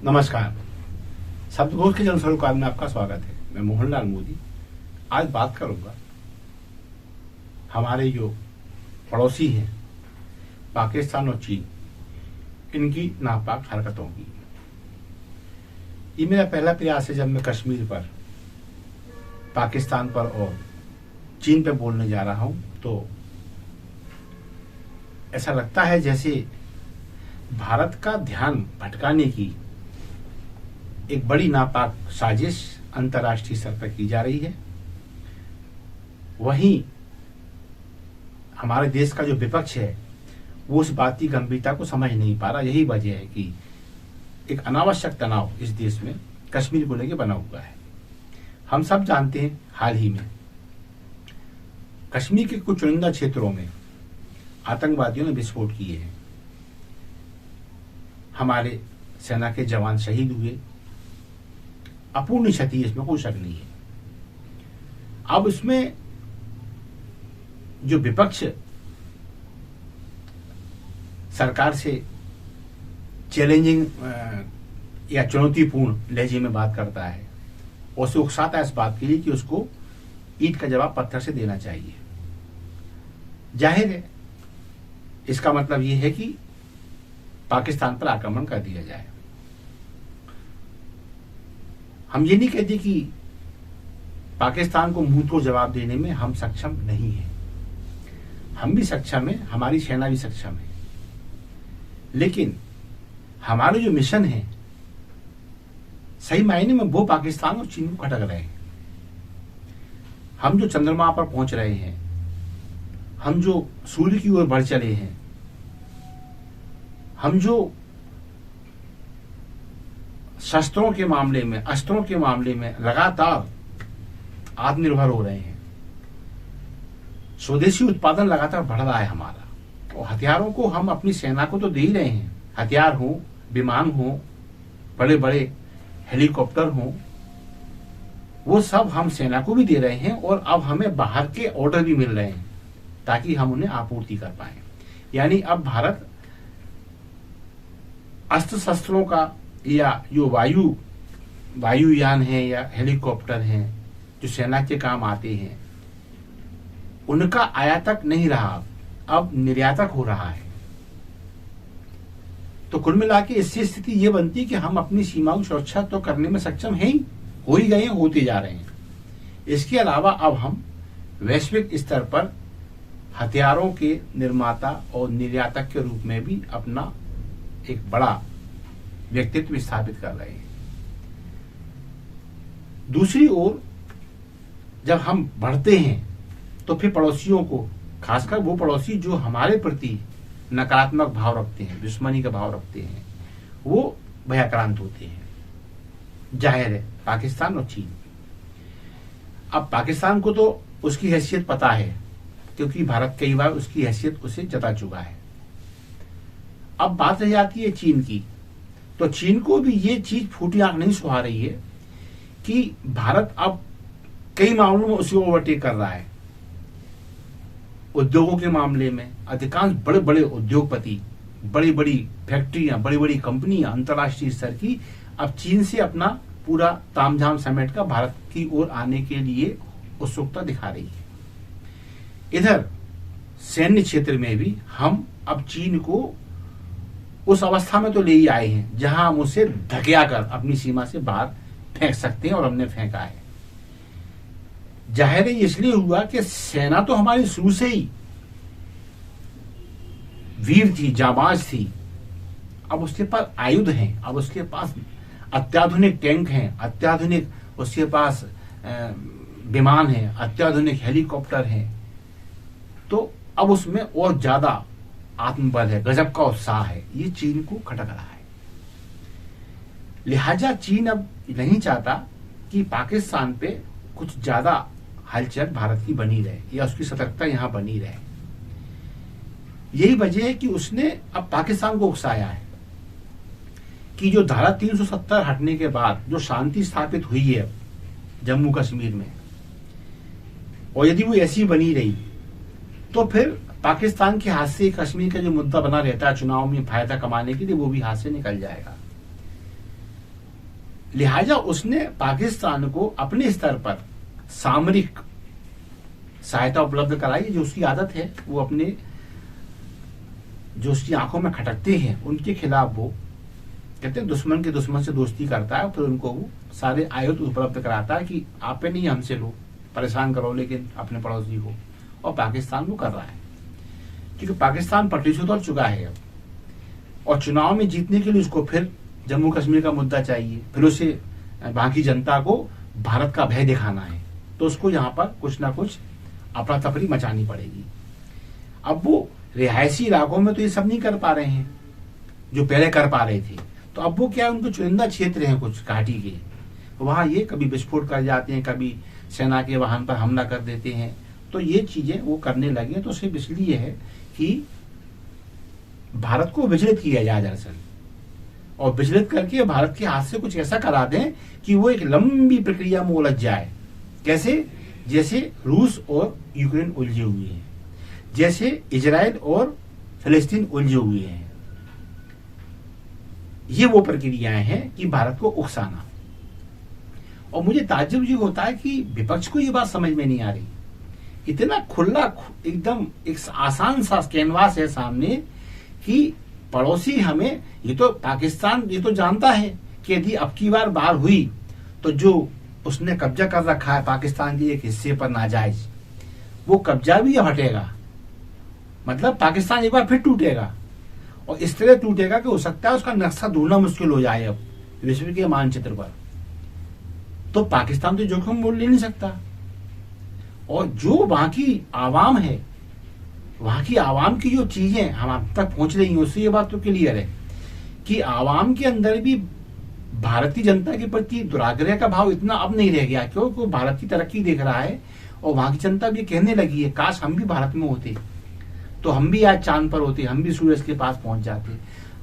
नमस्कार। शब्दकोश के जनसरोकार में आपका स्वागत है। मैं मोहनलाल मोदी आज बात करूंगा हमारे जो पड़ोसी हैं पाकिस्तान और चीन, इनकी नापाक हरकतों की। ये मेरा पहला प्रयास है जब मैं कश्मीर पर, पाकिस्तान पर और चीन पर बोलने जा रहा हूं, तो ऐसा लगता है जैसे भारत का ध्यान भटकाने की एक बड़ी नापाक साजिश अंतर्राष्ट्रीय स्तर पर की जा रही है। वहीं हमारे देश का जो विपक्ष है वो उस बात की गंभीरता को समझ नहीं पा रहा। यही वजह है कि एक अनावश्यक तनाव इस देश में कश्मीर को लेकर बना हुआ है। हम सब जानते हैं हाल ही में कश्मीर के कुछ चुनिंदा क्षेत्रों में आतंकवादियों ने विस्फोट किए हैं। हमारे सेना के जवान शहीद हुए, अपूर्ण क्षति, इसमें कोई शक नहीं है। अब इसमें जो विपक्ष सरकार से चैलेंजिंग या चुनौतीपूर्ण लहजे में बात करता है, उसे उकसाता है इस बात के लिए कि उसको ईंट का जवाब पत्थर से देना चाहिए। जाहिर है इसका मतलब यह है कि पाकिस्तान पर आक्रमण कर दिया जाए। हम ये नहीं कहते कि पाकिस्तान को मुंह तोड़ जवाब देने में हम सक्षम नहीं हैं। हम भी सक्षम हैं, हमारी सेना भी सक्षम है, लेकिन हमारे जो मिशन है सही मायने में वो पाकिस्तान और चीन को खटक रहे हैं। हम जो चंद्रमा पर पहुंच रहे हैं, हम जो सूर्य की ओर बढ़ चले हैं, हम जो शस्त्रों के मामले में, अस्त्रों के मामले में लगातार आत्मनिर्भर हो रहे हैं, स्वदेशी उत्पादन लगातार बढ़ रहा है हमारा। और हथियारों को हम अपनी सेना को तो दे ही रहे हैं, हथियार हो, विमान हो, बड़े बड़े हेलीकॉप्टर हो, वो सब हम सेना को भी दे रहे हैं। और अब हमें बाहर के ऑर्डर भी मिल रहे हैं ताकि हम उन्हें आपूर्ति कर पाए। यानी अब भारत अस्त्र शस्त्रों का या जो वायुयान है या हेलीकॉप्टर हैं जो सेना के काम आते हैं, उनका आयातक नहीं रहा, अब निर्यातक हो रहा है। तो कुल मिला के इससे स्थिति ये बनती है कि हम अपनी सीमाओं की सुरक्षा तो करने में सक्षम हैं ही, हो ही गए, होते जा रहे हैं। इसके अलावा अब हम वैश्विक स्तर पर हथियारों के निर्माता और निर्यातक के रूप में भी अपना एक बड़ा व्यक्तित्व स्थापित कर रहे हैं। दूसरी ओर जब हम बढ़ते हैं तो फिर पड़ोसियों को, खासकर वो पड़ोसी जो हमारे प्रति नकारात्मक भाव रखते हैं, दुश्मनी का भाव रखते हैं, वो भयाक्रांत होते हैं। जाहिर है पाकिस्तान और चीन। अब पाकिस्तान को तो उसकी हैसियत पता है क्योंकि भारत कई बार उसकी हैसियत उसे जता चुका है। अब बात रह जाती है चीन की, तो चीन को भी ये चीज फूटी आंख नहीं सुहा रही है कि भारत अब कई मामलों में उसे ओवरटेक कर रहा है। उद्योगों के मामले में अधिकांश बड़े बड़े उद्योगपति, बड़ी बड़ी फैक्ट्रियां, बड़ी बड़ी कंपनियां अंतर्राष्ट्रीय स्तर की अब चीन से अपना पूरा तामझाम समेट कर भारत की ओर आने के लिए उत्सुकता दिखा रही है। इधर सैन्य क्षेत्र में भी हम अब चीन को उस अवस्था में तो ले ही आए हैं जहां हम उसे धकेला कर अपनी सीमा से बाहर फेंक सकते हैं, और हमने फेंका है। जाहिर है इसलिए हुआ कि सेना तो हमारी शुरू से ही वीर थी, जाबाज थी। अब उसके पास आयुध हैं, अब उसके पास अत्याधुनिक टैंक हैं, अत्याधुनिक उसके पास विमान हैं, अत्याधुनिक हेलीकॉप्टर हैं। तो अब उसमें और ज्यादा आत्मबल है, गजब का उत्साह है। ये चीन को खटक रहा है। लिहाजा चीन अब नहीं चाहता कि पाकिस्तान पे कुछ ज्यादा हलचल भारत की बनी रहे या उसकी सतर्कता यहां बनी रहे। यही वजह है कि उसने अब पाकिस्तान को उकसाया है कि जो धारा 370 हटने के बाद जो शांति स्थापित हुई है जम्मू कश्मीर में, और यदि वो ऐसी बनी रही तो फिर पाकिस्तान के हाथ से कश्मीर का जो मुद्दा बना रहता है चुनाव में फायदा कमाने के लिए, वो भी हाथ से निकल जाएगा। लिहाजा उसने पाकिस्तान को अपने स्तर पर सामरिक सहायता उपलब्ध कराई। जो उसकी आदत है, वो अपने जो उसकी आंखों में खटकते हैं उनके खिलाफ वो कहते हैं दुश्मन के दुश्मन से दोस्ती करता है, फिर उनको वो सारे आयुध उपलब्ध कराता है कि आप पे नहीं हमसे लो, परेशान करो लेकिन अपने पड़ोसी को। और पाकिस्तान वो कर रहा है क्योंकि पाकिस्तान पटरी से उतर चुका है अब, और चुनाव में जीतने के लिए उसको फिर जम्मू कश्मीर का मुद्दा चाहिए, फिर उसे वहां की जनता को भारत का भय दिखाना है, तो उसको यहाँ पर कुछ ना कुछ अफरा तफरी मचानी पड़ेगी। अब वो रिहायशी इलाकों में तो ये सब नहीं कर पा रहे हैं जो पहले कर पा रहे थे, तो अब वो क्या है, उनको चुनिंदा क्षेत्र हैं कुछ घाटी के, वहां ये कभी विस्फोट कर जाते हैं, कभी सेना के वाहन पर हमला कर देते हैं, तो ये चीजें वो करने लगे। तो सिर्फ इसलिए है कि भारत को विचलित किया जाए दरअसल, और विचलित करके भारत के हाथ से कुछ ऐसा करा दें कि वो एक लंबी प्रक्रिया में उलझ जाए। कैसे? जैसे रूस और यूक्रेन उलझे हुए हैं, जैसे इजराइल और फिलिस्तीन उलझे हुए हैं। ये वो प्रक्रियाएं हैं कि भारत को उकसाना। और मुझे ताज्जुब ये होता है कि विपक्ष को ये बात समझ में नहीं आ रही। इतना खुला एकदम एक आसान सा कैनवास है सामने कि पड़ोसी हमें, ये तो पाकिस्तान ये तो जानता है कि यदि अब की बार बार हुई तो जो उसने कब्जा कर रखा है पाकिस्तान के एक हिस्से पर नाजायज, वो कब्जा भी हटेगा, मतलब पाकिस्तान एक बार फिर टूटेगा, और इस तरह टूटेगा कि हो सकता है उसका नक्शा ढूंढना मुश्किल हो जाए अब विश्व के मानचित्र पर। तो पाकिस्तान तो जोखिम मोल ले नहीं सकता। और जो वहां की आवाम है, वहां की आवाम की जो चीजें हम आप तक पहुंच रही हैं, उससे ये बात तो क्लियर है कि आवाम के अंदर भी भारतीय जनता के प्रति दुराग्रह का भाव इतना अब नहीं रह गया, क्योंकि भारत की तरक्की देख रहा है और वहां की जनता भी कहने लगी है काश हम भी भारत में होते, तो हम भी आज चांद पर होते, हम भी सूरज के पास पहुंच जाते,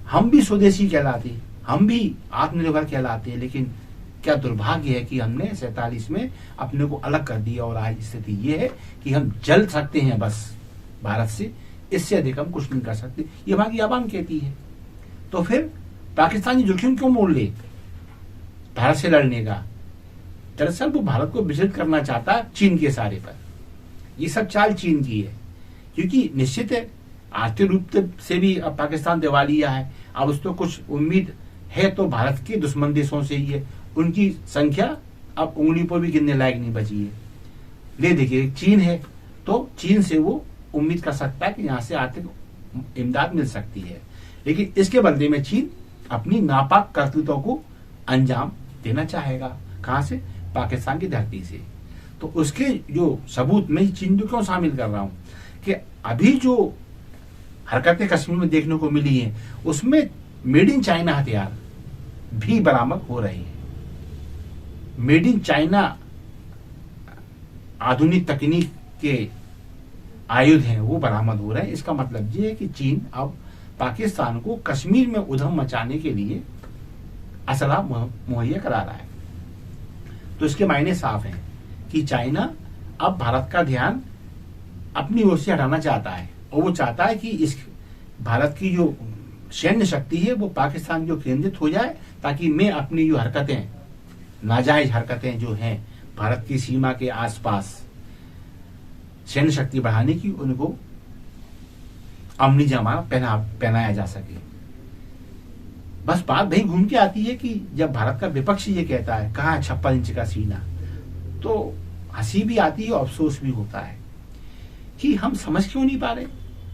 हम भी स्वदेशी कहलाते, हम भी आत्मनिर्भर कहलाते। लेकिन क्या दुर्भाग्य है कि हमने 47 में अपने को अलग कर दिया, और आज स्थिति ये है कि हम जल सकते हैं बस भारत से, इससे अधिक हम कुछ नहीं कर सकते, ये वहां की आवाम कहती है। तो फिर पाकिस्तानी जोखिम क्यों मोल ले भारत से लड़ने का? दरअसल वो भारत को विचलित करना चाहता है चीन के सहारे पर। ये सब चाल चीन की है, क्योंकि निश्चित है आर्थिक रूप से भी अब पाकिस्तान दिवालिया है। अब उसको कुछ उम्मीद है तो भारत के दुश्मन देशों से ही है, उनकी संख्या अब उंगली पर भी गिनने लायक नहीं बची है। ले देखिए चीन है, तो चीन से वो उम्मीद कर सकता है कि यहाँ से आर्थिक इमदाद मिल सकती है, लेकिन इसके बदले में चीन अपनी नापाक करतूतों को अंजाम देना चाहेगा। कहां से? पाकिस्तान की धरती से। तो उसके जो सबूत मैं चीन को क्यों शामिल कर रहा हूं कि अभी जो हरकतें कश्मीर में देखने को मिली हैं, उसमें मेड इन चाइना हथियार भी बरामद हो रहे हैं। मेड इन चाइना आधुनिक तकनीक के आयुध हैं, वो बरामद हो रहे हैं। इसका मतलब ये है कि चीन अब पाकिस्तान को कश्मीर में उधम मचाने के लिए असला मुहैया करा रहा है। तो इसके मायने साफ हैं कि चाइना अब भारत का ध्यान अपनी ओर से हटाना चाहता है, और वो चाहता है कि इस भारत की जो सैन्य शक्ति है वो पाकिस्तान जो केंद्रित हो जाए, ताकि मैं अपनी जो हरकतें, नाजायज हरकतें जो हैं भारत की सीमा के आसपास सैन्य शक्ति बढ़ाने की, उनको अमली जामा पहनाया जा सके। बस बात वही घूम के आती है कि जब भारत का विपक्ष ये कहता है कहाँ 56 इंच का सीना, तो हंसी भी आती है और अफसोस भी होता है कि हम समझ क्यों नहीं पा रहे।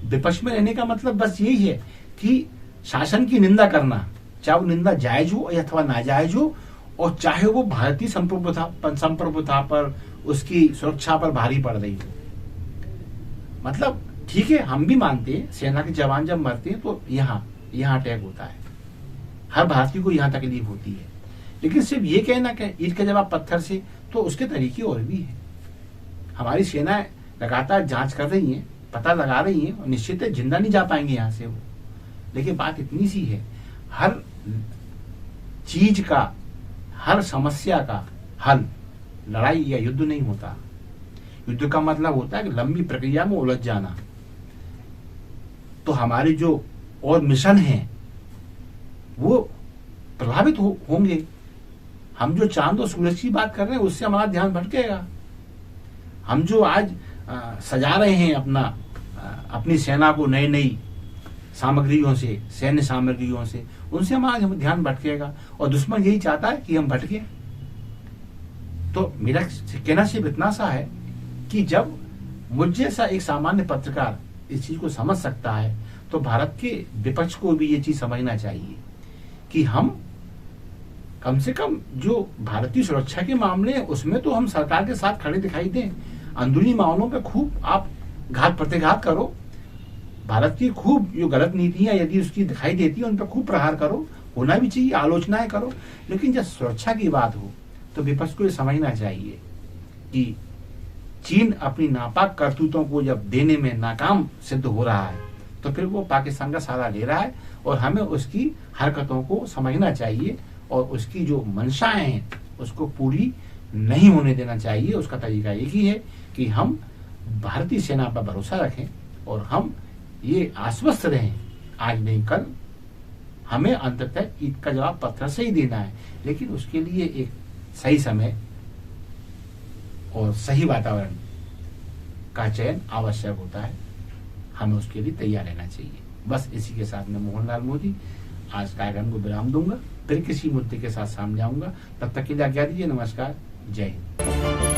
विपक्ष में रहने का मतलब बस यही है कि शासन की निंदा करना, चाहे वो निंदा जायज हो अथवा नाजायज हो, और चाहे वो भारतीय संप्रभुता पर, उसकी सुरक्षा पर भारी पड़ रही हो। मतलब ठीक है, हम भी मानते हैं सेना के जवान जब मरते हैं तो यहाँ अटैक होता है, हर भारतीय को यहाँ तकलीफ होती है, लेकिन सिर्फ ये कहना कि ईंट का जवाब पत्थर से, तो उसके तरीके और भी है। हमारी सेनाएं लगातार जांच कर रही हैं, पता लगा रही हैं, और निश्चित है जिंदा नहीं जा पाएंगे यहाँ से वो। लेकिन बात इतनी सी है, हर चीज का, हर समस्या का हल लड़ाई या युद्ध नहीं होता। युद्ध का मतलब होता है कि लंबी प्रक्रिया में उलझ जाना। तो हमारे जो और मिशन हैं वो प्रभावित होंगे, हम जो चांद और सूरज की बात कर रहे हैं उससे हमारा ध्यान भटकेगा। हम जो आज सजा रहे हैं अपनी सेना को नई नई सामग्रियों से, सैन्य सामग्रियों से, उनसे हमारा ध्यान भटकेगा और दुश्मन यही चाहता है कि हम भटके। तो मेरा कहना सिर्फ इतना सा है कि जब मुझ जैसा एक सामान्य पत्रकार इस चीज को समझ सकता है तो भारत के विपक्ष को भी ये चीज समझना चाहिए कि हम कम से कम जो भारतीय सुरक्षा के मामले हैं उसमें तो हम सरकार के साथ खड़े दिखाई दें। अंदरूनी मामलों पे खूब आप घात प्रतिघात करो, भारत की खूब जो गलत नीतियां यदि उसकी दिखाई देती है उन पर खूब प्रहार करो, होना भी चाहिए, आलोचनाएं करो। लेकिन जब सुरक्षा की बात हो तो विपक्ष को ये समझना चाहिए कि चीन अपनी नापाक करतूतों को जब देने में नाकाम सिद्ध हो रहा है तो फिर वो पाकिस्तान का सहारा ले रहा है और हमें उसकी हरकतों को समझना चाहिए और उसकी जो मंशाएं हैं उसको पूरी नहीं होने देना चाहिए। उसका तरीका एक ही है कि हम भारतीय सेना पर भरोसा रखें और हम ये आश्वस्त रहें आज नहीं कल हमें अंततः ईद का जवाब पत्थर से ही देना है। लेकिन उसके लिए एक सही समय और सही वातावरण का चयन आवश्यक होता है, हमें उसके लिए तैयार रहना चाहिए। बस इसी के साथ मैं मोहनलाल मोदी आज कार्यक्रम को विराम दूंगा, फिर किसी मुद्दे के साथ सामने आऊंगा। तब तक के लिए आज्ञा दीजिए। नमस्कार, जय हिंद।